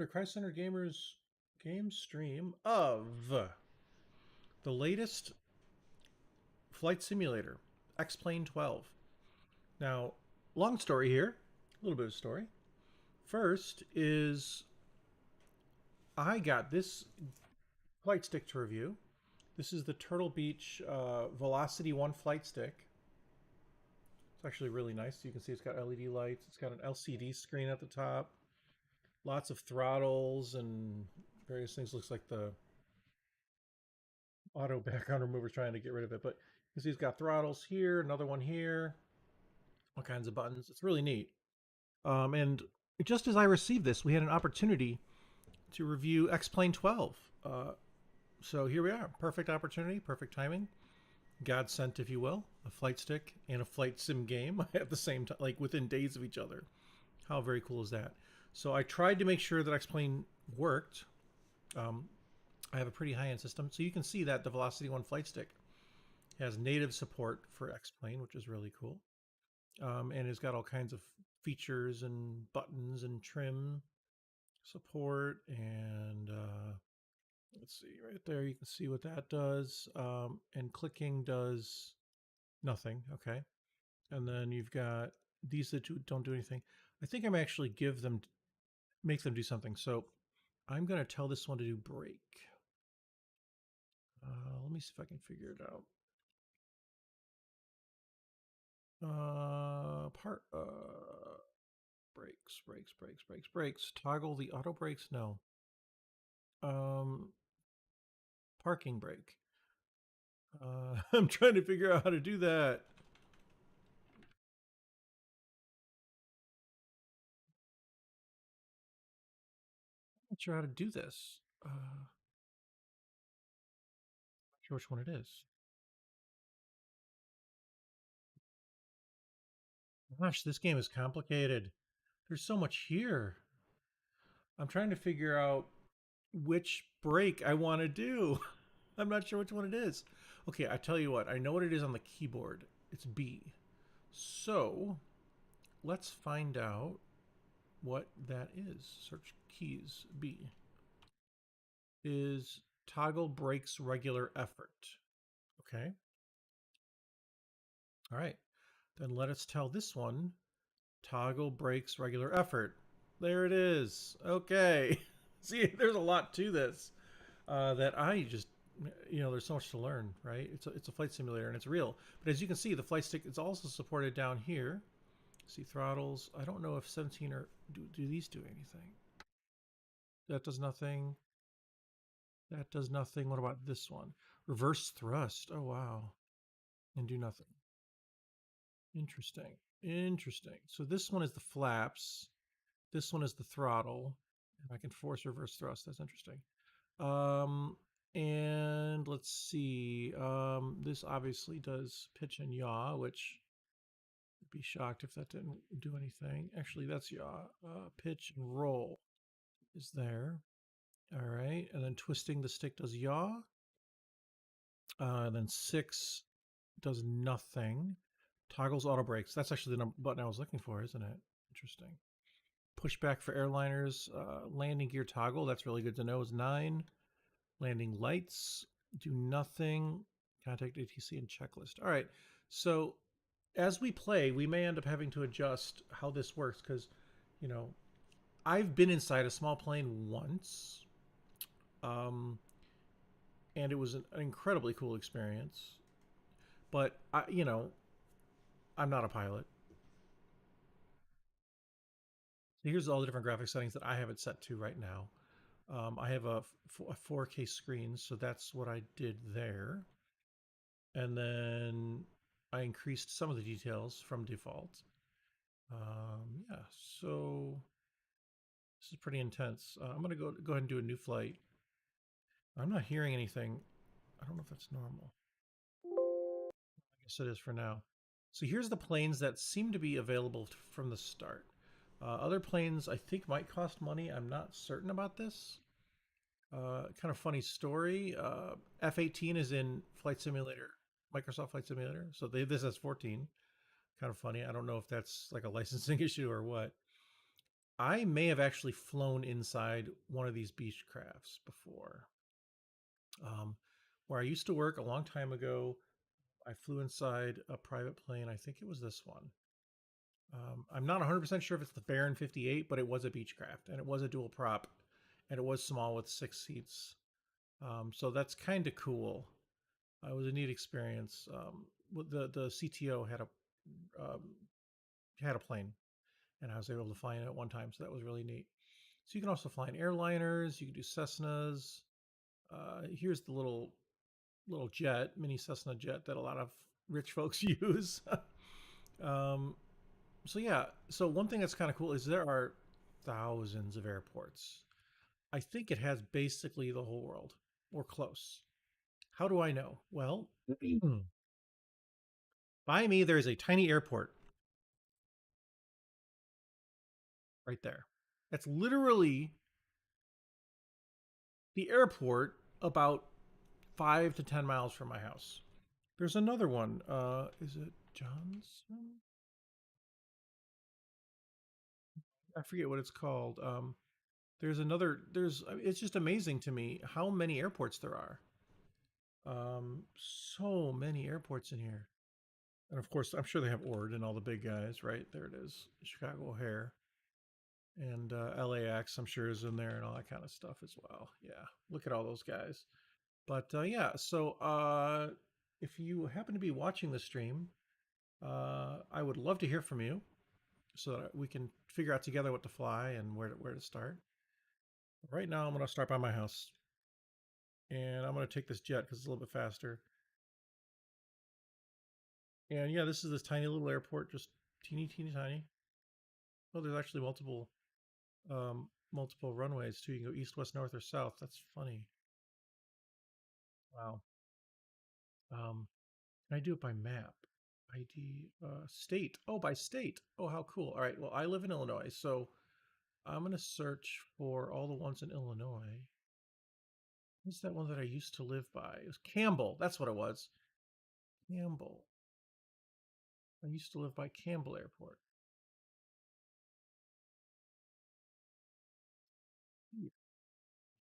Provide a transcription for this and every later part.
Christ Center Gamers game stream of the latest flight simulator, X-Plane 12. Now, long story here, a little bit of story. First is I got this flight stick to review. This is the Turtle Beach Velocity 1 flight stick. It's actually really nice. You can see it's got LED lights. It's got an LCD screen at the top. Lots of throttles and various things. Looks like the auto background remover trying to get rid of it. But you see, he's got throttles here, another one here, all kinds of buttons. It's really neat. And just as I received this, we had an opportunity to review X-Plane 12. So here we are. Perfect opportunity, perfect timing. God sent, if you will, a flight stick and a flight sim game at the same time, like within days of each other. How very cool is that? So I tried to make sure that X-Plane worked. I have a pretty high-end system, so you can see that the Velocity 1 flight stick has native support for X-Plane, which is really cool. And it's got all kinds of features and buttons and trim support. And let's see, right there, you can see what that does. And clicking does nothing. Okay. And then you've got these that don't do anything. I think I'm actually make them do something. So I'm going to tell this one to do brake. Let me see if I can figure it out. Brakes. Toggle the auto brakes. No. Um, Parking brake. I'm trying to figure out how to do that. I'm not sure how to do this. Not sure which one it is. Gosh, this game is complicated. There's so much here. I'm trying to figure out which brake I want to do. I'm not sure which one it is. Okay, I tell you what. I know what it is on the keyboard. It's B. So let's find out what that is. Search keys. B is toggle brakes regular effort. Okay. All right. Then let us tell this one toggle brakes regular effort. There it is. Okay. See, there's a lot to this that I just, there's so much to learn, right? It's a flight simulator and it's real. But as you can see, the flight stick is also supported down here. See throttles. I don't know if 17 or do these do anything? That does nothing. That does nothing. What about this one? Reverse thrust. Oh, wow. And do nothing. Interesting. Interesting. So this one is the flaps. This one is the throttle. And I can force reverse thrust. That's interesting. And let's see. This obviously does pitch and yaw, which I'd be shocked if that didn't do anything. Actually, that's yaw. Pitch and roll is there. All right. And then twisting the stick does yaw. Then 6 does nothing. Toggles auto brakes. That's actually the button I was looking for, isn't it? Interesting. Pushback for airliners. Landing gear toggle. That's really good to know. Is 9. Landing lights. Do nothing. Contact ATC and checklist. All right. So as we play, we may end up having to adjust how this works because, you know, I've been inside a small plane once. And it was an incredibly cool experience. But I'm not a pilot. So here's all the different graphic settings that I have it set to right now. I have a 4K screen, so that's what I did there. And then I increased some of the details from default. Yeah, so this is pretty intense. I'm gonna go ahead and do a new flight. I'm not hearing anything. I don't know if that's normal. I guess it is for now. So here's the planes that seem to be available from the start. Other planes I think might cost money. I'm not certain about this. Kind of funny story. F-18 is in Flight Simulator, Microsoft Flight Simulator. So this has 14. Kind of funny. I don't know if that's like a licensing issue or what. I may have actually flown inside one of these beach crafts before. Um, where I used to work a long time ago, I flew inside a private plane. I think it was this one. I'm not 100% sure if it's the Baron 58, but it was a Beechcraft and it was a dual prop and it was small with 6 seats. So that's kind of cool. It was a neat experience. The CTO um, had a plane and I was able to fly in it at one time, so that was really neat. So you can also fly in airliners. You can do Cessnas. Here's the little jet, mini Cessna jet that a lot of rich folks use. um, so yeah, so one thing that's kind of cool is there are thousands of airports. I think it has basically the whole world or close. How do I know? Well, by me there is a tiny airport right there. That's literally the airport about 5 to 10 miles from my house. There's another one. Is it Johnson? I forget what it's called. There's another. There's. It's just amazing to me how many airports there are. So many airports in here, and of course, I'm sure they have Ord and all the big guys. Right there, it is. Chicago O'Hare and LAX. I'm sure is in there and all that kind of stuff as well. Yeah, look at all those guys. But yeah, so if you happen to be watching the stream, I would love to hear from you so that we can figure out together what to fly and where to start. Right now, I'm going to start by my house, and I'm going to take this jet because it's a little bit faster. And yeah, this is this tiny little airport, just teeny tiny. Oh, there's actually multiple runways too. You can go east, west, north, or south. That's funny. Wow. Um, can I do it by map? ID state. Oh, by state. Oh, how cool. All right. Well, I live in Illinois, so I'm gonna search for all the ones in Illinois. What's that one that I used to live by? It was Campbell. That's what it was. Campbell. I used to live by Campbell Airport.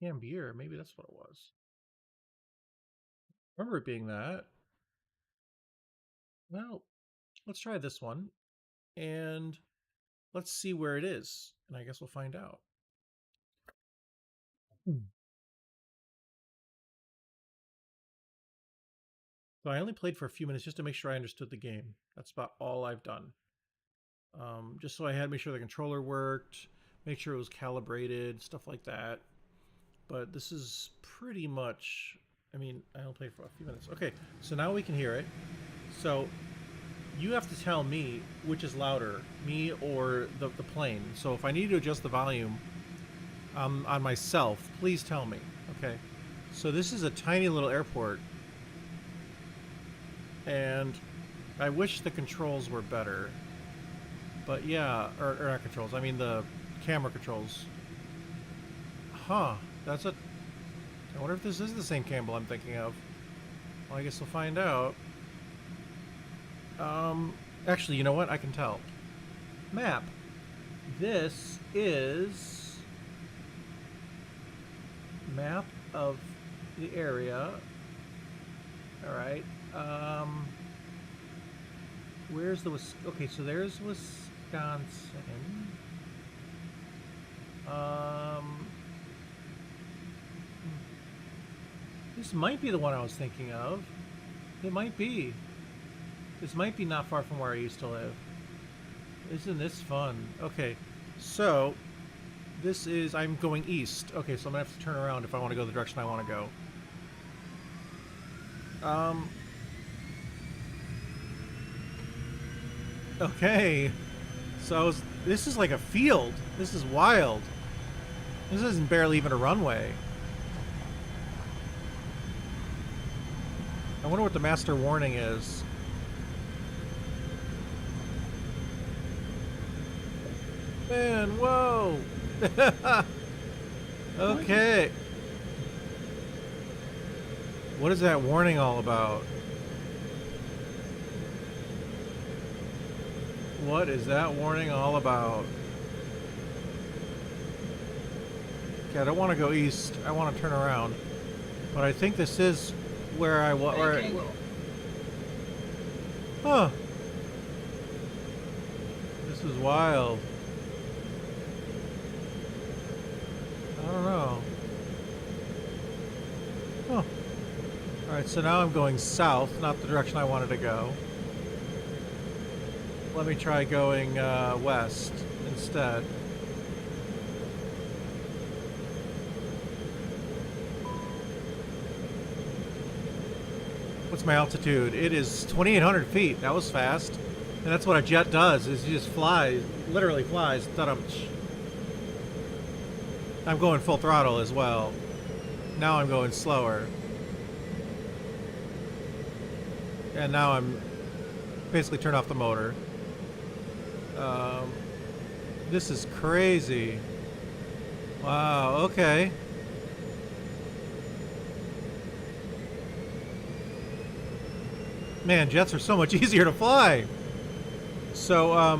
Cambier, maybe that's what it was. I remember it being that. Well, let's try this one and let's see where it is. And I guess we'll find out. So I only played for a few minutes just to make sure I understood the game. That's about all I've done. Just so I had to make sure the controller worked, make sure it was calibrated, stuff like that. But this is pretty much, I mean, I only played for a few minutes. Okay, so now we can hear it. So you have to tell me which is louder, me or the plane. So if I need to adjust the volume on myself, please tell me. Okay, so this is a tiny little airport, and I wish the controls were better. But yeah, or not controls, I mean the camera controls. Huh, that's a... I wonder if this is the same Campbell I'm thinking of. Well, I guess we'll find out. Actually, you know what? I can tell. Map. This is map of the area. All right. Where's the... Okay, so there's Wisconsin. This might be the one I was thinking of. It might be. This might be not far from where I used to live. Isn't this fun? Okay, so this is... I'm going east. Okay, so I'm gonna have to turn around if I want to go the direction I want to go. Okay. So this is like a field. This is wild. This isn't barely even a runway. I wonder what the master warning is. Man, whoa! Okay. What is that warning all about? What is that warning all about? Okay, I don't want to go east. I want to turn around. But I think this is where I was. Bank angle. Huh. This is wild. I don't know. Huh. Alright, so now I'm going south, not the direction I wanted to go. Let me try going west instead. What's my altitude? It is 2,800 feet. That was fast. And that's what a jet does, is you just flies, literally flies. I'm going full throttle as well. Now I'm going slower. And now I'm basically turned off the motor. This is crazy. Wow, okay. Man, jets are so much easier to fly. So,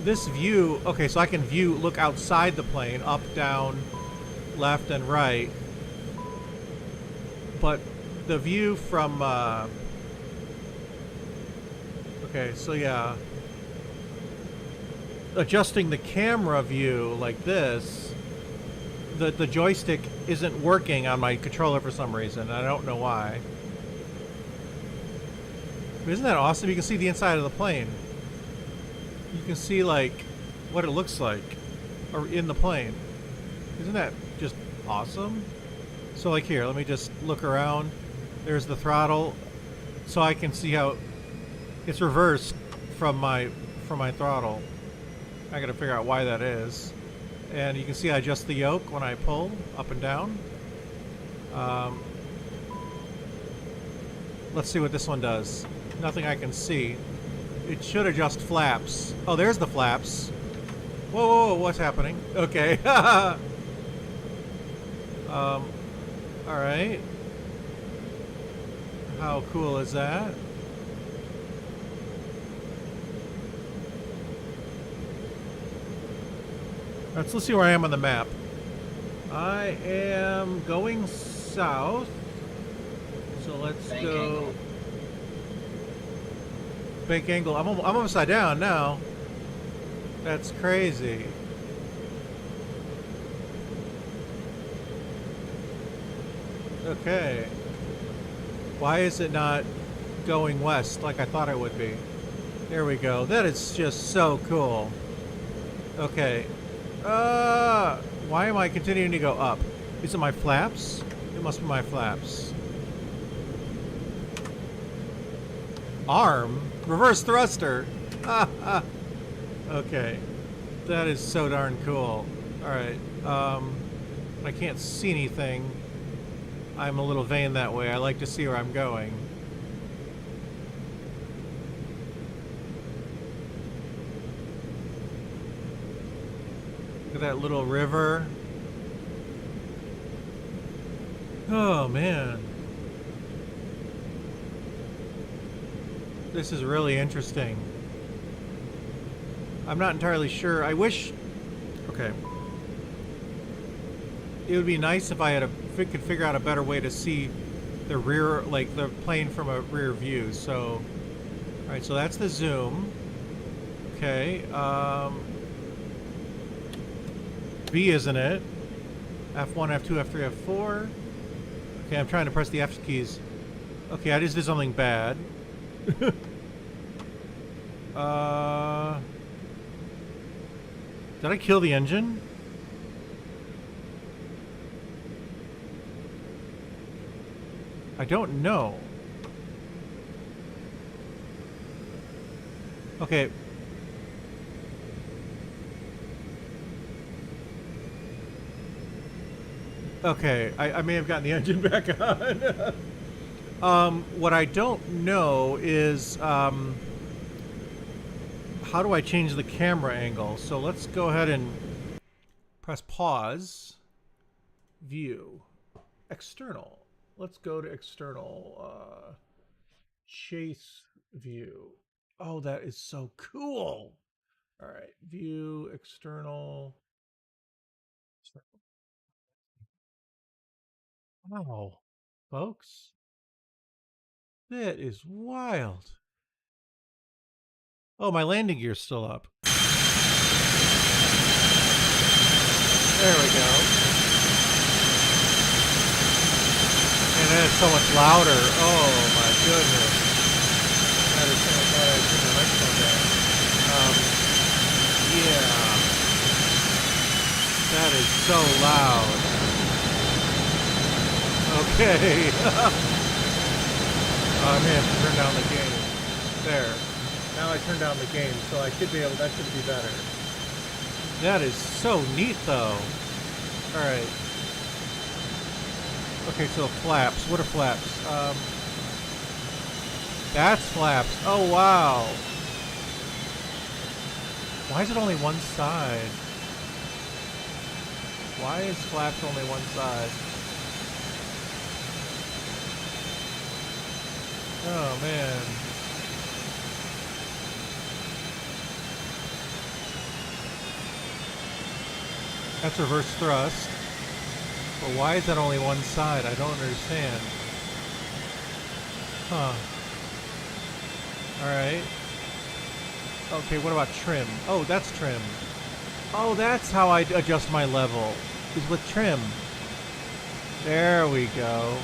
this view, okay, so I can look outside the plane, up, down, left, and right. But the view from, okay, so yeah. Adjusting the camera view like this, the joystick isn't working on my controller for some reason. I don't know why. But isn't that awesome? You can see the inside of the plane. You can see like what it looks like or in the plane. Isn't that just awesome? So like here, let me just look around. There's the throttle, so I can see how it's reversed from my throttle. I gotta figure out why that is. And you can see I adjust the yoke when I pull up and down. Let's see what this one does. Nothing I can see. It should adjust flaps. Oh, there's the flaps. Whoa, whoa, whoa, what's happening? Okay. Alright. How cool is that? Let's see where I am on the map. I am going south. So let's Bank go. angle. Bank angle. I'm upside down now. That's crazy. Okay. Why is it not going west like I thought it would be? There we go. That is just so cool. Okay. Why am I continuing to go up? Is it my flaps? It must be my flaps. Arm? Reverse thruster! Okay. That is so darn cool. Alright. I can't see anything. I'm a little vain that way. I like to see where I'm going. Look at that little river. Oh, man. This is really interesting. I'm not entirely sure. I wish... Okay. It would be nice if I had could figure out a better way to see the rear, like the plane from a rear view. So, alright, so that's the zoom. Okay, B, isn't it? F1, F2, F3, F4. Okay, I'm trying to press the F keys. Okay, I just did something bad. Did I kill the engine? I don't know. Okay. Okay, I may have gotten the engine back on. What I don't know is, how do I change the camera angle? So let's go ahead and press pause. View. External. Let's go to external. Chase view. Oh, that is so cool. All right, view, external. Wow, folks, that is wild. Oh, my landing gear's still up. There we go. And then it's so much louder. Oh my goodness. That is so much louder. I turned the microphone down. Um, yeah. That is so loud. Okay. I may have to turn down the game. There. Now I turned down the game, so I should be able, that should be better. That is so neat though. Alright. Okay, so flaps. What are flaps? That's flaps. Oh, wow. Why is it only one side? Why is flaps only one side? Oh, man. That's reverse thrust. But why is that only one side? I don't understand. Huh. Alright. Okay, what about trim? Oh, that's trim. Oh, that's how I adjust my level. Is with trim. There we go.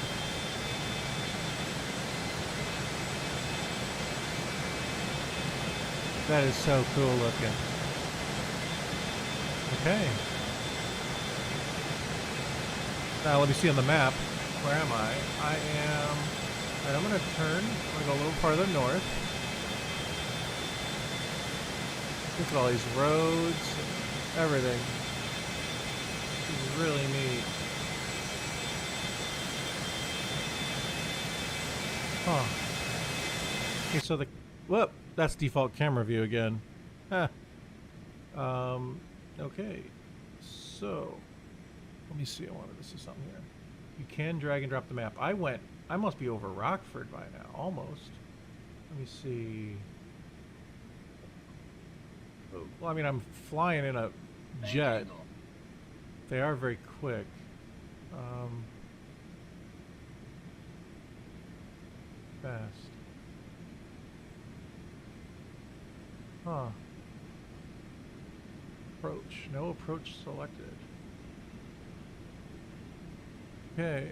That is so cool looking. Okay. Now let me see on the map. Where am I? I am... Alright, I'm going to turn. I'm going to go a little farther north. Look at all these roads and everything. This is really neat. Huh. Okay, so the... Whoop! That's default camera view again. Huh. Okay. So... Let me see, I wanted to see something here. You can drag and drop the map. I must be over Rockford by now, almost. Let me see. Oh, well, I mean, I'm flying in a jet. They are very quick. Fast. Huh. Approach. No approach selected. Okay.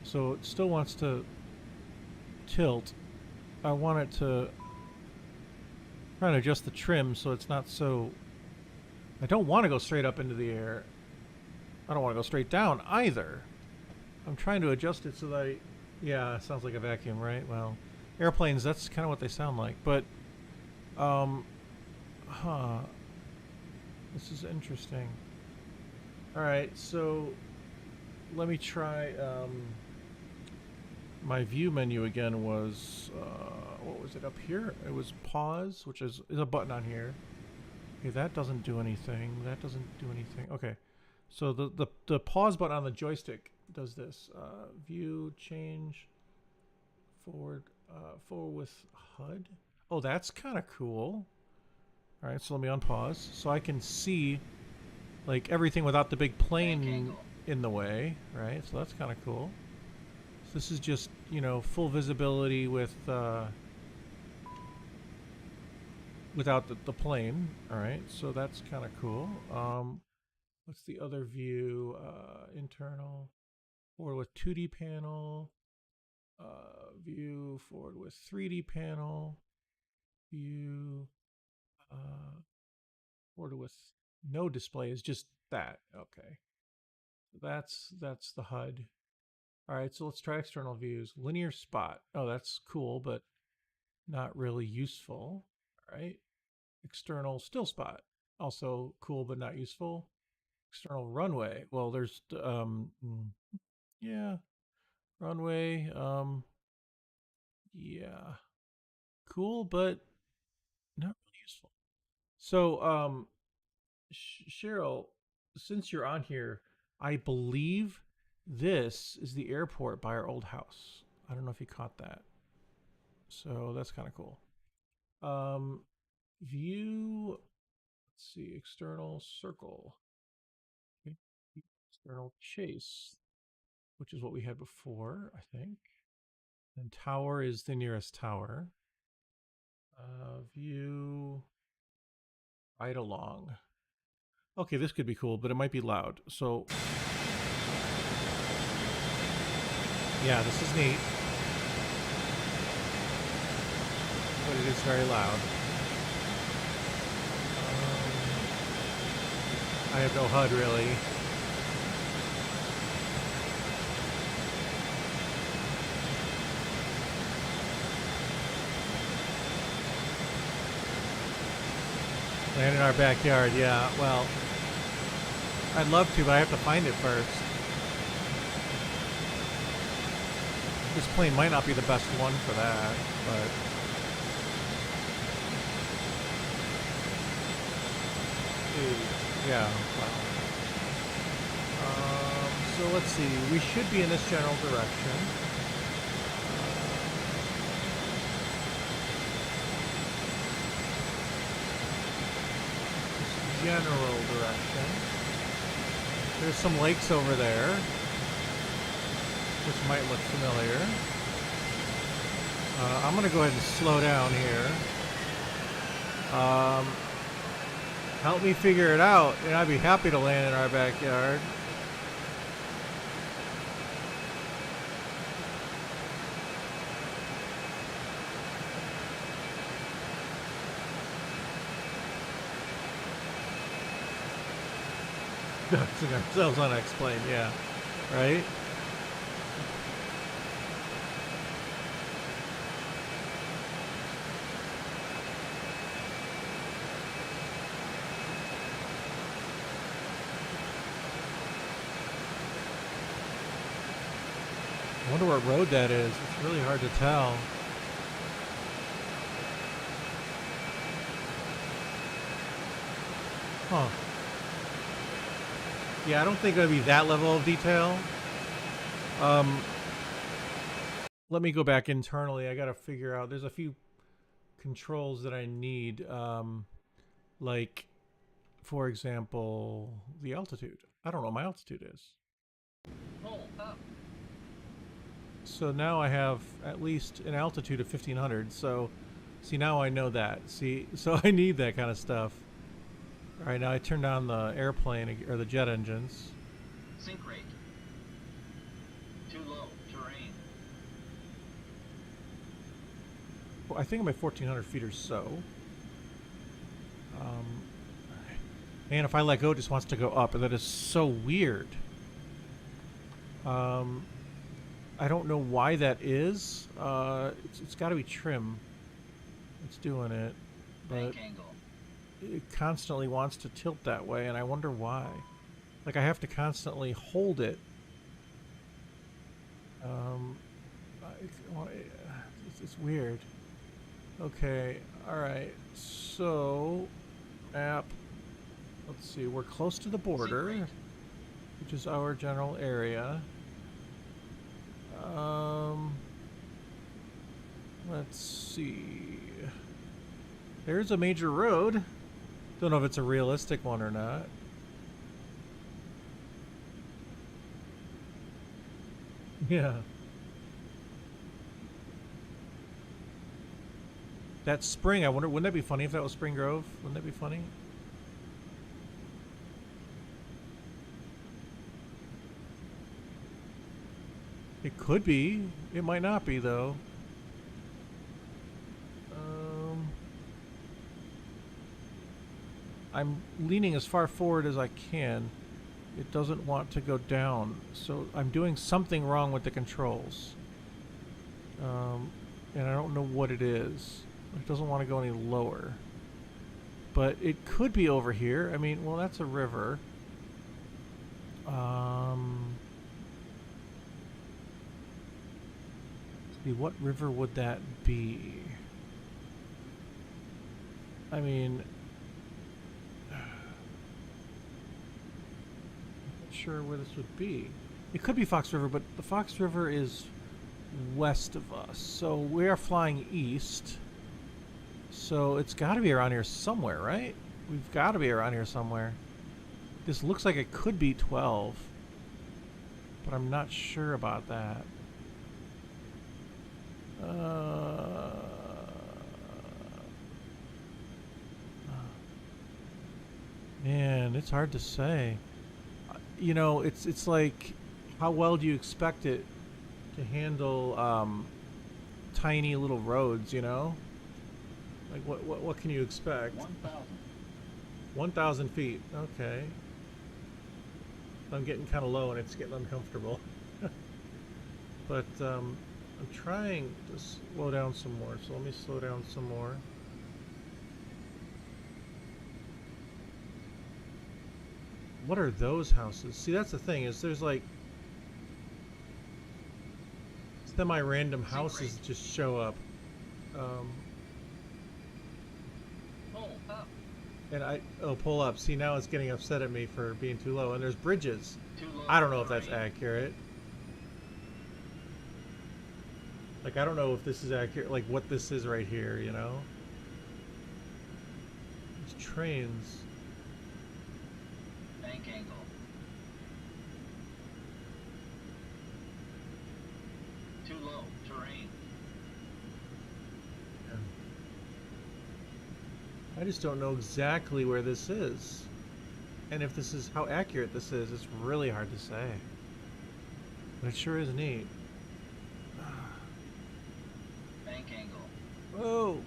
So it still wants to tilt. I want it to try to adjust the trim so it's not so... I don't want to go straight up into the air. I don't want to go straight down either. I'm trying to adjust it so that I... Yeah, it sounds like a vacuum, right? Well, airplanes, that's kind of what they sound like. But, huh. This is interesting. Alright, so let me try, my view menu again was, what was it up here? It was pause, which is a button on here. Okay, that doesn't do anything. That doesn't do anything. Okay, so the pause button on the joystick does this. View, change, forward, forward with HUD. Oh, that's kind of cool. All right, so let me unpause so I can see like everything without the big plane in the way, right? So that's kind of cool. So this is just, you know, full visibility with without the plane. All right, so that's kind of cool. What's the other view? Internal, forward with 2D panel, view forward with 3D panel, view forward with no display is just that. Okay, that's the HUD. All right, so let's try external views. Linear spot. Oh, that's cool, but not really useful. All right, external still spot. Also cool, but not useful. External runway. Well, there's yeah, runway. Yeah, cool, but not really useful. So, Cheryl, since you're on here, I believe this is the airport by our old house. I don't know if you caught that. So that's kind of cool. Um, view. let's see, external circle. Okay. External chase, which is what we had before, I think. And tower is the nearest tower. View right along. Okay, this could be cool, but it might be loud. So, yeah, this is neat. But it is very loud. I have no HUD really. Land in our backyard, yeah. Well, I'd love to, but I have to find it first. This plane might not be the best one for that, but... yeah, well. So let's see. We should be in this general direction. General direction. There's some lakes over there, which might look familiar. I'm going to go ahead and slow down here. Help me figure it out, and I'd be happy to land in our backyard. Doxing ourselves unexplained, yeah. Right? I wonder what road that is. It's really hard to tell. Huh. Yeah, I don't think it would be that level of detail. Let me go back internally. I gotta figure out. There's a few controls that I need. Like, for example, the altitude. I don't know what my altitude is. Roll up. So now I have at least an altitude of 1500. So, see, now I know that. See, so I need that kind of stuff. All right, now I turn down the airplane or the jet engines. Sink rate. Too low. Terrain. Well, I think I'm at 1400 feet or so. And if I let go, it just wants to go up, and that is so weird. I don't know why that is. It's got to be trim. It's doing it, but Bank angle. it constantly wants to tilt that way, and I wonder why. Like, I have to constantly hold it. It's weird. Okay, alright. So, app. Let's see, we're close to the border, which is our general area. Let's see. There's a major road. Don't know if it's a realistic one or not. Yeah. That spring, I wonder, wouldn't that be funny if that was Spring Grove? Wouldn't that be funny? It could be. It might not be, though. I'm leaning as far forward as I can. It doesn't want to go down, so I'm doing something wrong with the controls. And I don't know what it is. It doesn't want to go any lower. But it could be over here. I mean, well, that's a river. See, what river would that be? I mean, I'm not sure where this would be. It could be Fox River, but the Fox River is west of us. So we are flying east. So it's got to be around here somewhere, right? We've got to be around here somewhere. This looks like it could be 12, but I'm not sure about that. Man, it's hard to say. You know, it's like, how well do you expect it to handle tiny little roads? You know, like what can you expect? 1,000. 1,000 feet. Okay, I'm getting kind of low and it's getting uncomfortable. But I'm trying to slow down some more. So let me slow down some more. What are those houses? See, that's the thing, is there's like semi-random houses that just show up. Um, Pull up. and pull up. See, now it's getting upset at me for being too low. And there's bridges. Too low. I don't know if that's terrain. accurate. Like, I don't know if this is accurate, like what this is right here, you know? These trains. Bank angle. Too low. Terrain. I just don't know exactly where this is. And if this is, how accurate this is, it's really hard to say. But it sure is neat. Bank angle. Whoa.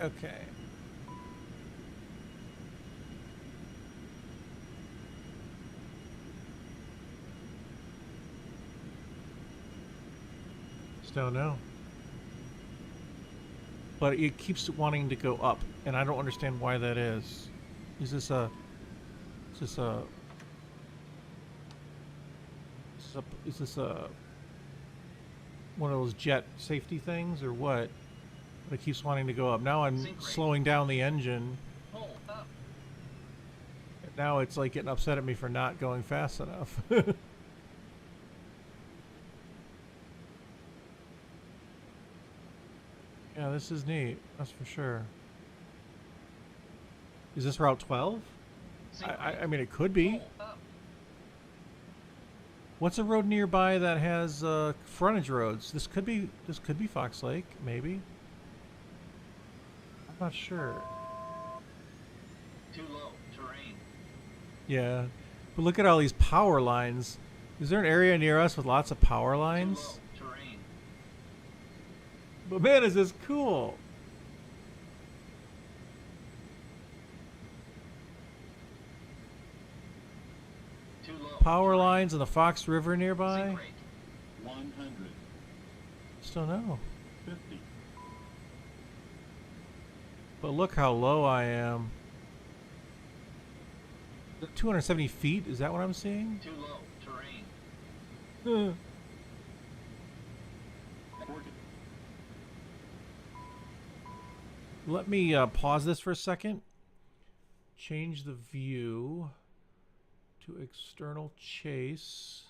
Okay. Just don't know. But it keeps wanting to go up, and I don't understand why that is. Is this a? Is this a? Is this a? One of those jet safety things, or what? But it keeps wanting to go up. Now I'm slowing down the engine. Pull up. Now it's like getting upset at me for not going fast enough. Yeah, this is neat. That's for sure. Is this Route 12? I mean, it could be. Pull up. What's a road nearby that has frontage roads? This could be Fox Lake, maybe. I'm not sure. Too low. Terrain. Yeah, but look at all these power lines. Is there an area near us with lots of power lines? Too low. Terrain. But man, is this cool! Too low. Power terrain. lines and the Fox River nearby. Sink rate. 100, Just don't know. 50, But look how low I am. 270 feet? Is that what I'm seeing? Too low. Terrain. 40, Let me pause this for a second. Change the view to external chase.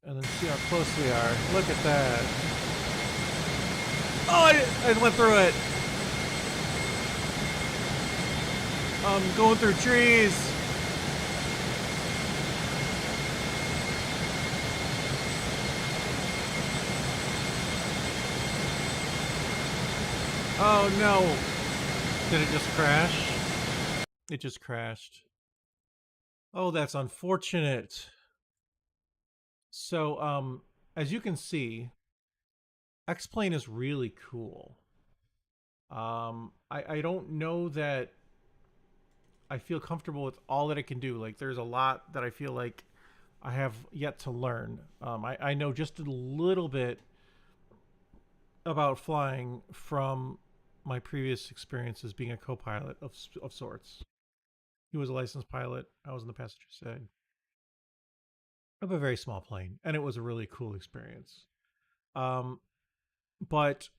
And then see how close we are. Look at that. Oh, I went through it. I'm going through trees. Oh no. Did it just crash? It just crashed. Oh, that's unfortunate. So, as you can see, X-Plane is really cool. I don't know that I feel comfortable with all that it can do. Like, there's a lot that I feel like I have yet to learn. I know just a little bit about flying from my previous experiences being a co-pilot of sorts. He was a licensed pilot. I was in the passenger side of a very small plane, and it was a really cool experience. Um, but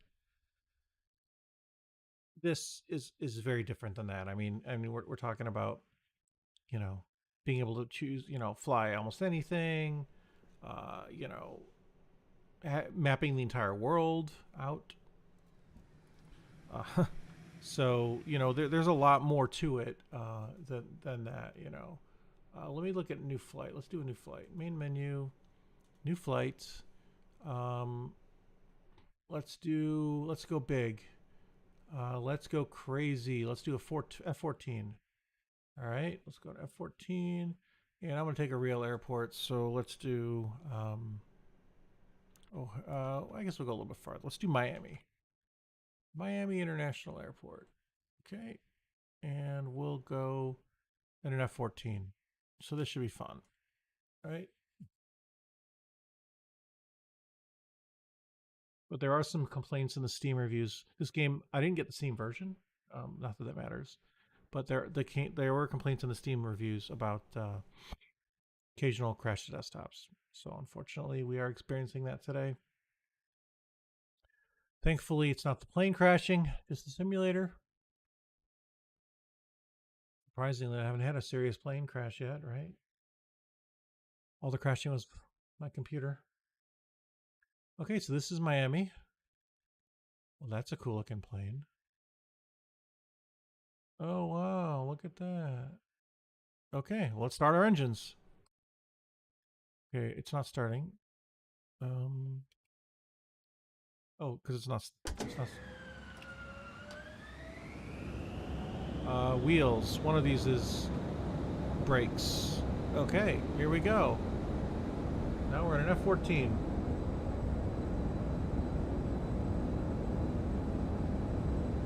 this is very different than that. I mean, we're talking about, you know, being able to choose, you know, fly almost anything, you know, mapping the entire world out. So there's a lot more to it than that. Let me look at new flight. Let's do a new flight. Main menu, new flight. Um, let's go big. Let's go crazy. Let's do a F-14. All right, let's go to F-14. And I'm going to take a real airport. So let's do, I guess we'll go a little bit farther. Let's do Miami. Miami International Airport. Okay. And we'll go in an F-14. So this should be fun. All right. But there are some complaints in the Steam reviews. This game, I didn't get the Steam version. Not that that matters. But there were complaints in the Steam reviews about occasional crash to desktops. So unfortunately, we are experiencing that today. Thankfully, it's not the plane crashing, just the simulator. Surprisingly, I haven't had a serious plane crash yet, right? All the crashing was my computer. Okay, so this is Miami. Well, that's a cool looking plane. Oh, wow, look at that. Okay, well, let's start our engines. Okay, it's not starting. Oh, because it's not. Wheels. One of these is brakes. Okay, here we go. Now we're in an F-14.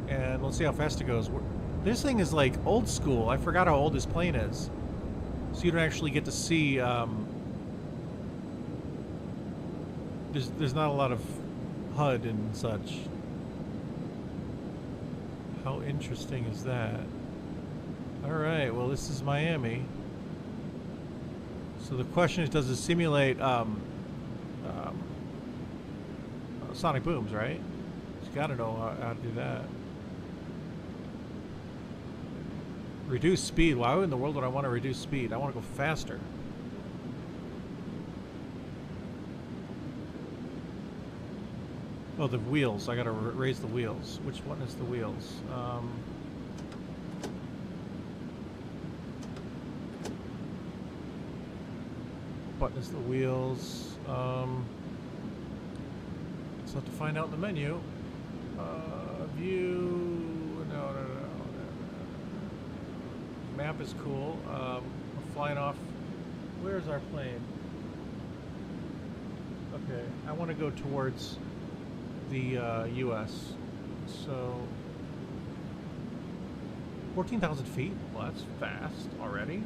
And let's see how fast it goes. This thing is like old school. I forgot how old this plane is. So you don't actually get to see. There's not a lot of HUD and such. How interesting is that? Alright, well this is Miami. So the question is, does it simulate sonic booms, right? You gotta know how to do that. Reduce speed. Why in the world would I want to reduce speed? I want to go faster. Oh, the wheels. I gotta raise the wheels. Which one is the wheels? Button is the wheels. So have to find out in the menu. View. No. Map is cool. We're flying off. Where's our plane? Okay, I want to go towards the U.S. So 14,000 feet. Well, that's fast already.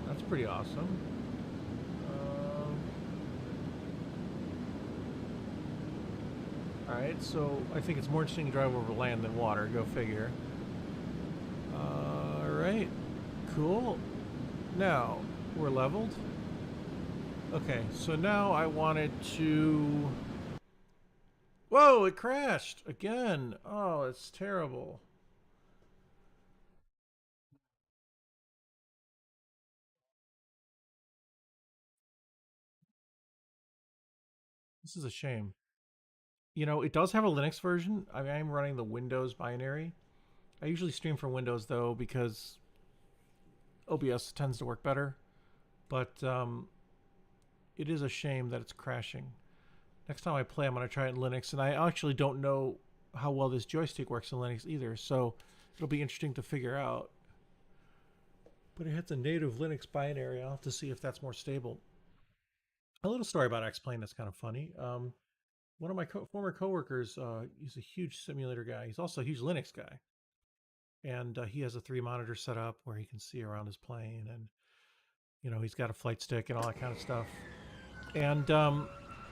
That's pretty awesome. Alright, so I think it's more interesting to drive over land than water. Go figure. Alright, cool. Now, we're leveled. Okay, so now I wanted to... Whoa, it crashed again. Oh, it's terrible. This is a shame. It does have a Linux version. I mean, I'm running the Windows binary. I usually stream from Windows, though, because OBS tends to work better. But it is a shame that it's crashing. Next time I play, I'm going to try it in Linux. And I actually don't know how well this joystick works in Linux either. So it'll be interesting to figure out. But it has a native Linux binary. I'll have to see if that's more stable. A little story about X-Plane that's kind of funny. One of my former coworkers, he's a huge simulator guy. He's also a huge Linux guy. And he has a 3-monitor setup where he can see around his plane. And, he's got a flight stick and all that kind of stuff. And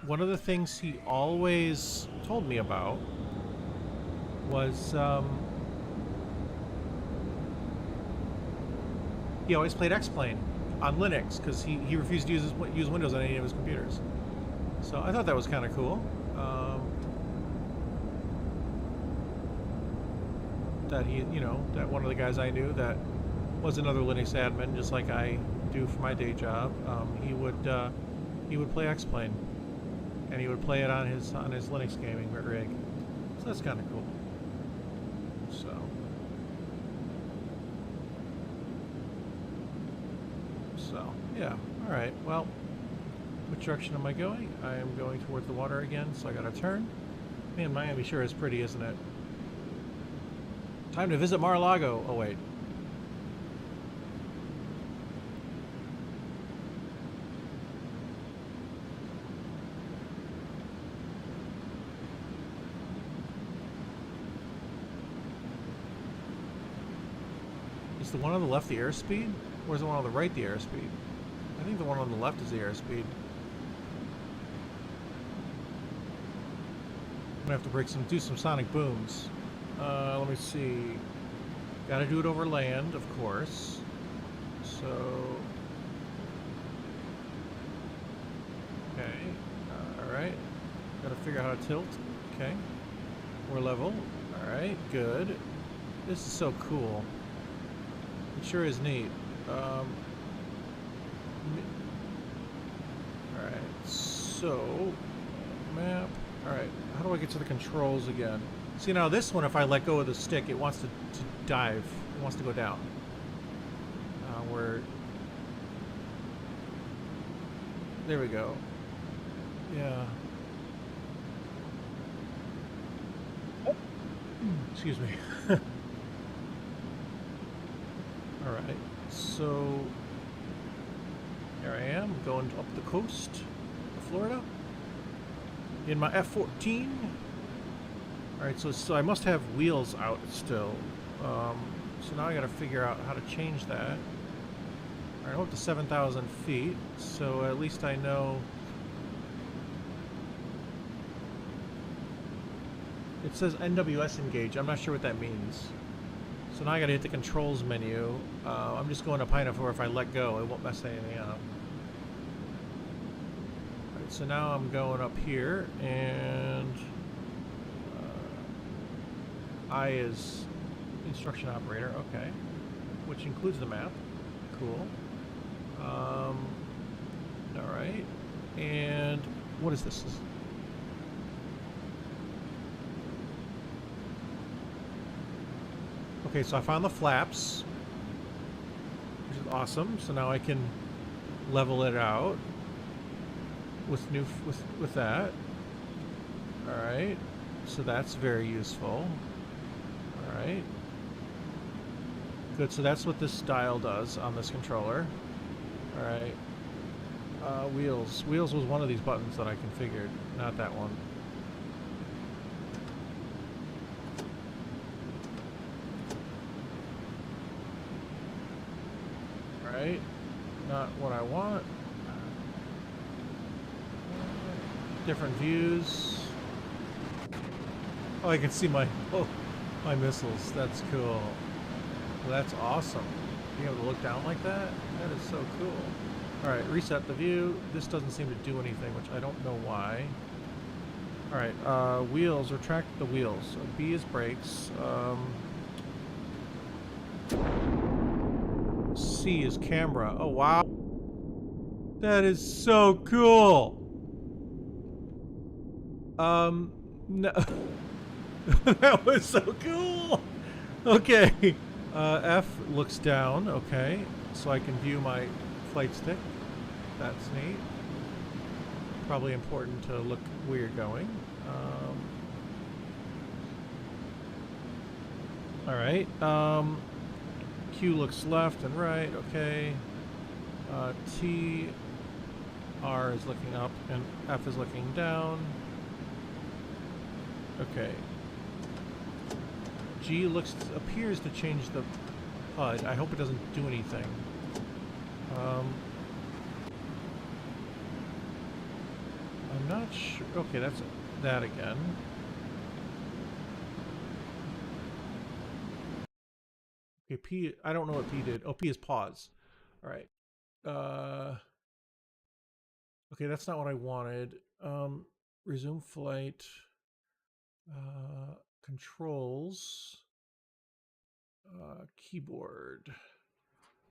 one of the things he always told me about was he always played X-Plane on Linux because he refused to use Windows on any of his computers. So I thought that was kind of cool. That that one of the guys I knew that was another Linux admin, just like I do for my day job. He would play X-Plane, and he would play it on his Linux gaming rig. So that's kind of cool. So yeah. All right. Well, which direction am I going? I am going towards the water again, so I gotta turn. Man, Miami sure is pretty, isn't it? Time to visit Mar-a-Lago. Oh wait. Is the one on the left the airspeed? Or is the one on the right the airspeed? I think the one on the left is the airspeed. I'm gonna have to do some sonic booms. Let me see. Gotta do it over land, of course. So, okay. Alright. Gotta figure out how to tilt. Okay. We're level. Alright, good. This is so cool. It sure is neat. Alright, so map. Alright, how do I get to the controls again? See, now this one, if I let go of the stick, it wants to dive. It wants to go down. Where... There we go. Yeah. Excuse me. Alright, so... Here I am, going up the coast of Florida. In my F-14. Alright, so I must have wheels out still. So now I gotta figure out how to change that. Alright, I'm up to 7,000 feet, so at least I know... It says NWS engage, I'm not sure what that means. So now I gotta hit the controls menu. I'm just going up high enough where if I let go, it won't mess anything up. Alright, so now I'm going up here, and... I is instruction operator, okay. Which includes the map. Cool. Alright. And what is this? Okay, so I found the flaps, which is awesome. So now I can level it out with that. Alright. So that's very useful. Alright. Good, so that's what this dial does on this controller. Alright. Wheels. Wheels was one of these buttons that I configured, not that one. Alright. Not what I want. Different views. Oh, I can see my missiles. That's cool. Well, that's awesome. Being able to look down like that? That is so cool. Alright, reset the view. This doesn't seem to do anything, which I don't know why. Alright, wheels. Retract the wheels. So B is brakes. C is camera. Oh, wow. That is so cool. No. That was so cool. Okay. F looks down. Okay. So I can view my flight stick. That's neat. Probably important to look where you're going. Alright. Q looks left and right. Okay. T. R is looking up and F is looking down. Okay. G appears to change the HUD. I hope it doesn't do anything. I'm not sure. Okay, that's that again. Okay, P. I don't know what P did. Oh, P is pause. All right. Okay, that's not what I wanted. Resume flight. Controls. Keyboard.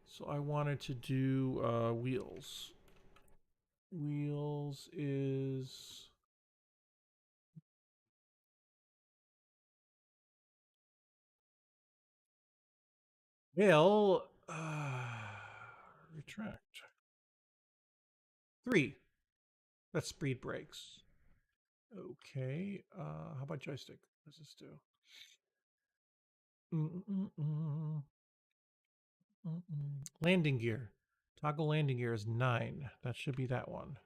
So I wanted to do wheels. Wheels is... Well, retract. 3. That's speed brakes. Okay. How about joystick? What does this do? Mm-mm-mm. Mm-mm. Landing gear. Toggle landing gear is 9. That should be that one.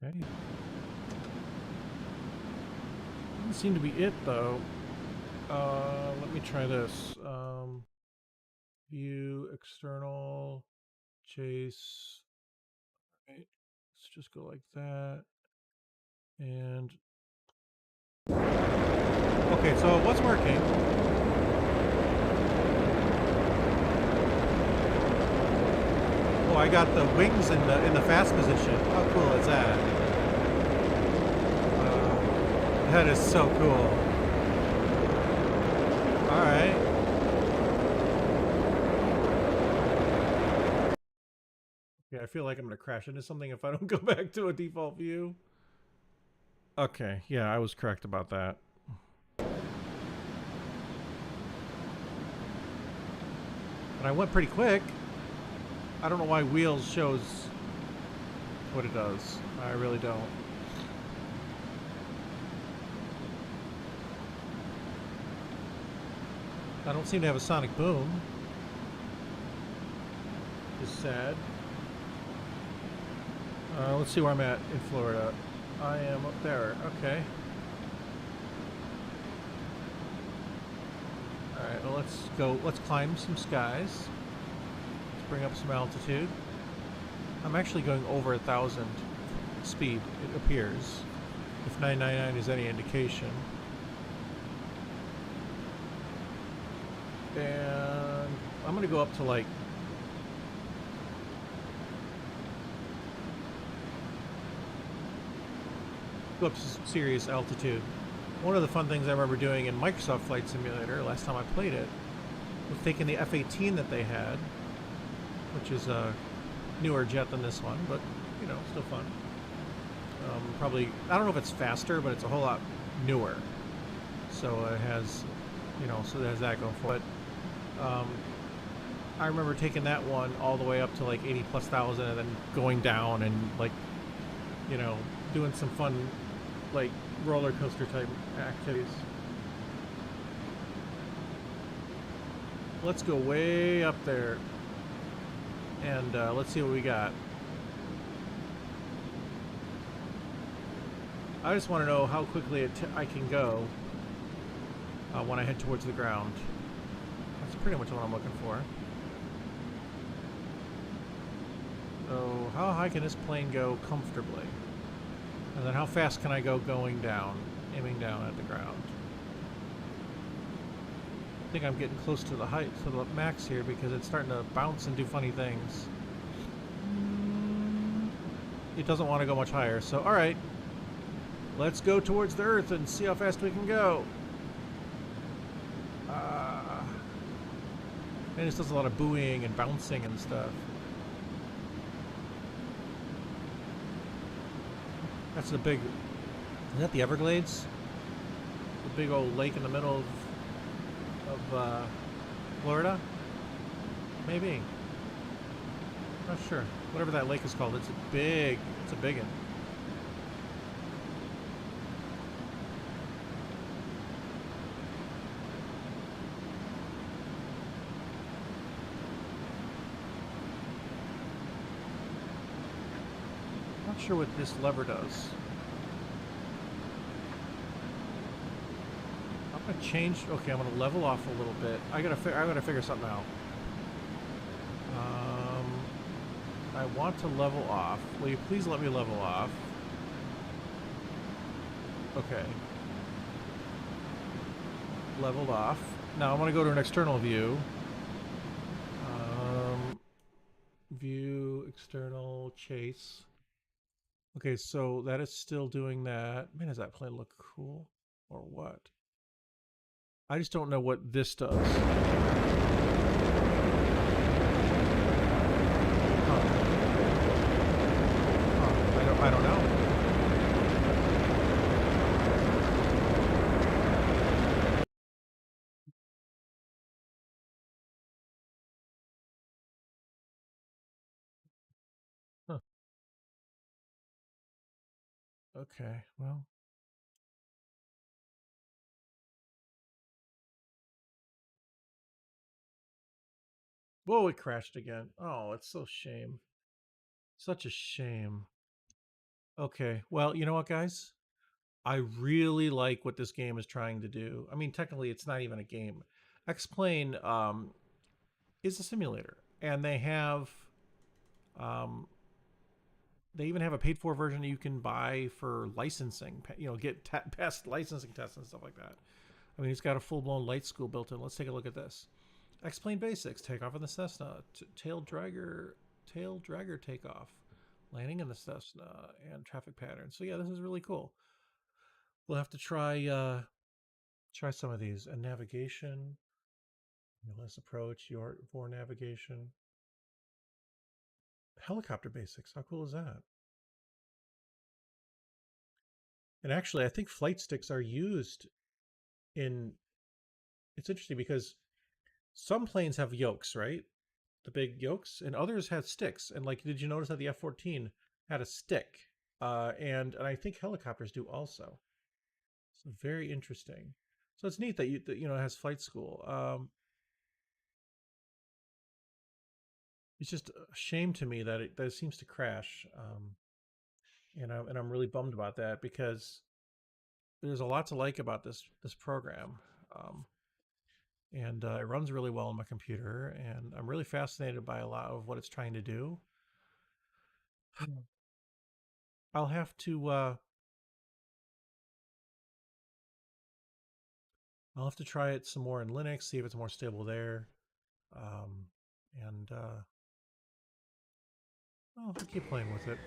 Okay. Doesn't seem to be it though. Let me try this. View external chase. Right. Let's just go like that. And okay, so what's working? Oh, I got the wings in the fast position. How cool is that? That is so cool. All right. Yeah, I feel like I'm gonna crash into something if I don't go back to a default view. Okay, yeah, I was correct about that. But I went pretty quick. I don't know why wheels shows what it does. I really don't. I don't seem to have a sonic boom. Is sad. Let's see where I'm at in Florida. I am up there. Okay. Alright, well let's go. Let's climb some skies. Let's bring up some altitude. I'm actually going over 1,000 speed, it appears. If 999 is any indication. And I'm going to go up to like go up to serious altitude. One of the fun things I remember doing in Microsoft Flight Simulator last time I played it was taking the F-18 that they had, which is a newer jet than this one, but you know, still fun. Probably, I don't know if it's faster, but it's a whole lot newer. So it has, you know, so it has that going for it. I remember taking that one all the way up to like 80 plus thousand and then going down and like, you know, doing some fun like roller coaster type activities. Let's go way up there and let's see what we got. I just want to know how quickly I can go when I head towards the ground. That's pretty much what I'm looking for. So how high can this plane go comfortably? And then how fast can I go going down, aiming down at the ground? I think I'm getting close to the height, to the max here because it's starting to bounce and do funny things. It doesn't want to go much higher, so alright. Let's go towards the Earth and see how fast we can go. And this does a lot of buoying and bouncing and stuff. That's the big... Is that the Everglades? The big old lake in the middle of Florida? Maybe. Not sure. Whatever that lake is called, it's a big one. Not sure what this lever does. I'm gonna change. Okay, I'm gonna level off a little bit. I gotta figure something out. I want to level off. Will you please let me level off? Okay. Leveled off. Now I want to go to an external view. View external chase. Okay, so that is still doing that. Man, does that plane look cool? Or what? I just don't know what this does. I don't know. Okay, well. Whoa, it crashed again. Oh, it's so shame. Such a shame. Okay, well, you know what, guys? I really like what this game is trying to do. I mean, technically, it's not even a game. X-Plane is a simulator, and um, they even have a paid-for version you can buy for licensing. You know, get past licensing tests and stuff like that. I mean, it's got a full-blown light school built in. Let's take a look at this. X-Plane basics: takeoff in the Cessna, tail dragger takeoff, landing in the Cessna, and traffic patterns. So yeah, this is really cool. We'll have to try some of these. And navigation, less approach, your for navigation, helicopter basics. How cool is that? And actually, I think flight sticks are used in. It's interesting because some planes have yokes, right? The big yokes, and others had sticks. And like, did you notice that the F-14 had a stick? And I think helicopters do also. So very interesting. So it's neat that it has flight school. It's just a shame to me that it seems to crash, and I'm really bummed about that because there's a lot to like about this program, um, and it runs really well on my computer, and I'm really fascinated by a lot of what it's trying to do. I'll have to try it some more in Linux, see if it's more stable there, um, and I'll keep playing with it.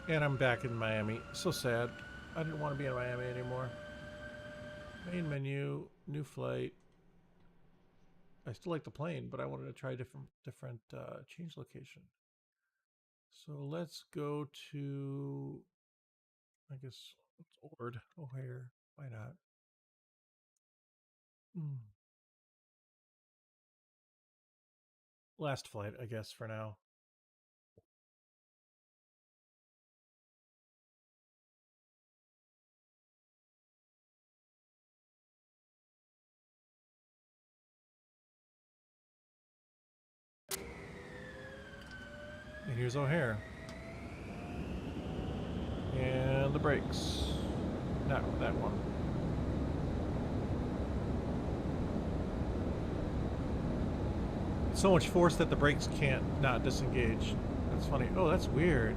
And I'm back in Miami. So sad. I didn't want to be in Miami anymore. Main menu, new flight. I still like the plane, but I wanted to try different change location. So let's go to, I guess, Ord O'Hare. Why not? Mm. Last flight, I guess, for now. And here's O'Hare. And the brakes. No, that one. So much force that the brakes can't not disengage. That's funny. Oh, that's weird.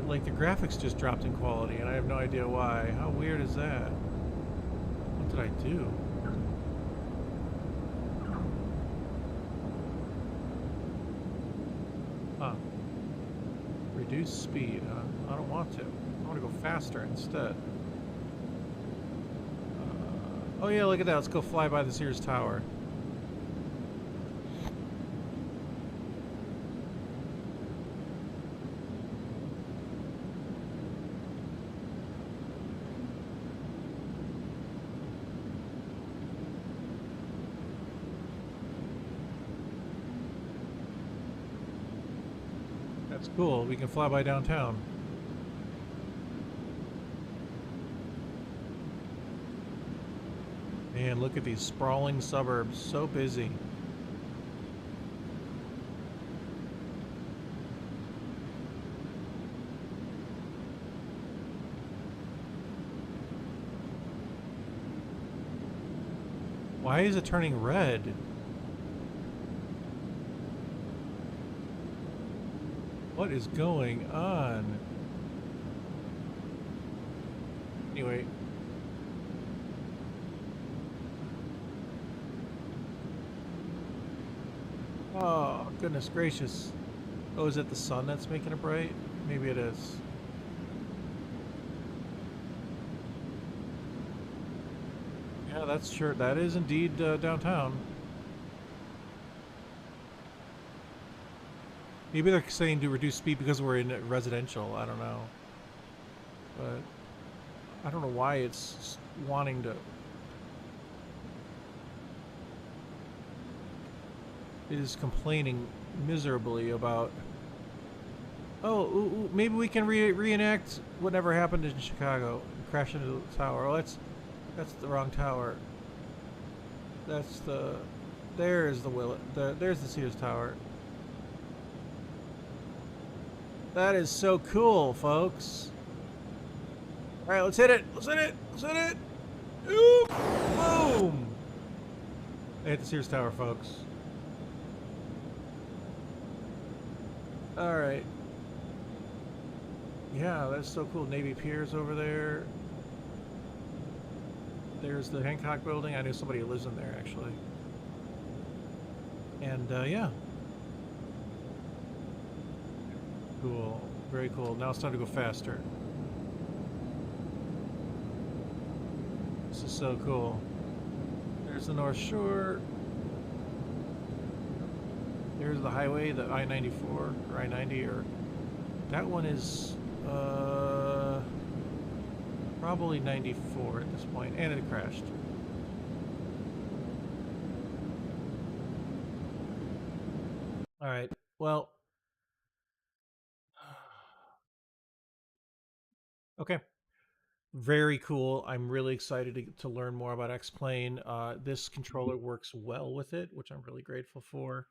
Like the graphics just dropped in quality and I have no idea why. How weird is that? What did I do? Huh. Reduce speed, huh? I don't want to. I want to go faster instead. Oh yeah, look at that. Let's go fly by the Sears Tower. That's cool. We can fly by downtown. Man, look at these sprawling suburbs. So busy. Why is it turning red? What is going on? Anyway. Oh, goodness gracious. Oh, is it the sun that's making it bright? Maybe it is. Yeah, that's sure. That is indeed downtown. Maybe they're saying to reduce speed because we're in residential. I don't know. But I don't know why it's wanting to. It is complaining miserably about. Oh, maybe we can reenact whatever happened in Chicago. Crash into the tower. Oh, that's the wrong tower. That's the there's the there's the Sears Tower. That is so cool, folks. All right, let's hit it. Let's hit it. Let's hit it. Oop! Boom! I hit the Sears Tower, folks. All right. Yeah, that's so cool. Navy Piers over there. There's the Hancock Building. I know somebody who lives in there actually. And yeah, cool. Very cool. Now it's time to go faster. This is so cool. There's the North Shore. There's the highway, the I-94 or I-90, or that one is probably 94 at this point, and it crashed. All right. Well, okay. Very cool. I'm really excited to learn more about X-Plane. This controller works well with it, which I'm really grateful for.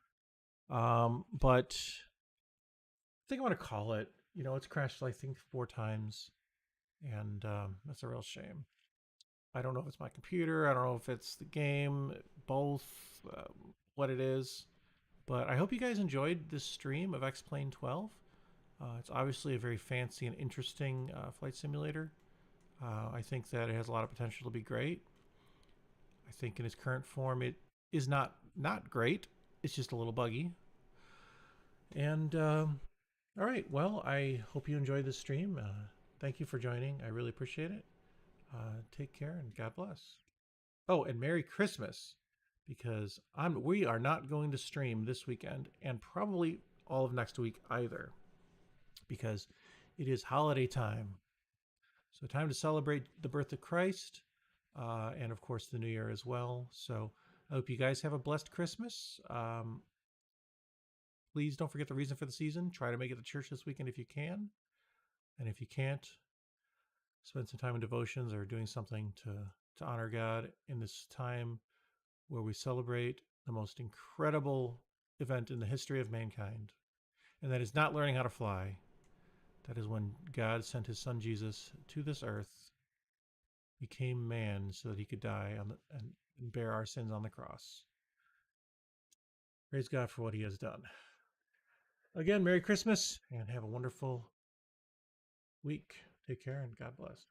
But I think I want to call it. You know, it's crashed, I think, 4 times, and that's a real shame. I don't know if it's my computer. I don't know if it's the game, both, what it is. But I hope you guys enjoyed this stream of X-Plane 12. It's obviously a very fancy and interesting flight simulator. I think that it has a lot of potential to be great. I think in its current form, it is not great. It's just a little buggy. And all right, well, I hope you enjoyed this stream. Thank you for joining. I really appreciate it. Take care and God bless. Oh, and Merry Christmas, because we are not going to stream this weekend and probably all of next week either, because it is holiday time. So time to celebrate the birth of Christ, and of course the New Year as well. So I hope you guys have a blessed Christmas. Please don't forget the reason for the season. Try to make it to church this weekend if you can, and if you can't, spend some time in devotions or doing something to honor God in this time where we celebrate the most incredible event in the history of mankind. And that is not learning how to fly. That is when God sent his son Jesus to this earth, became man so that he could die and bear our sins on the cross. Praise God for what he has done. Again, Merry Christmas and have a wonderful week. Take care and God bless.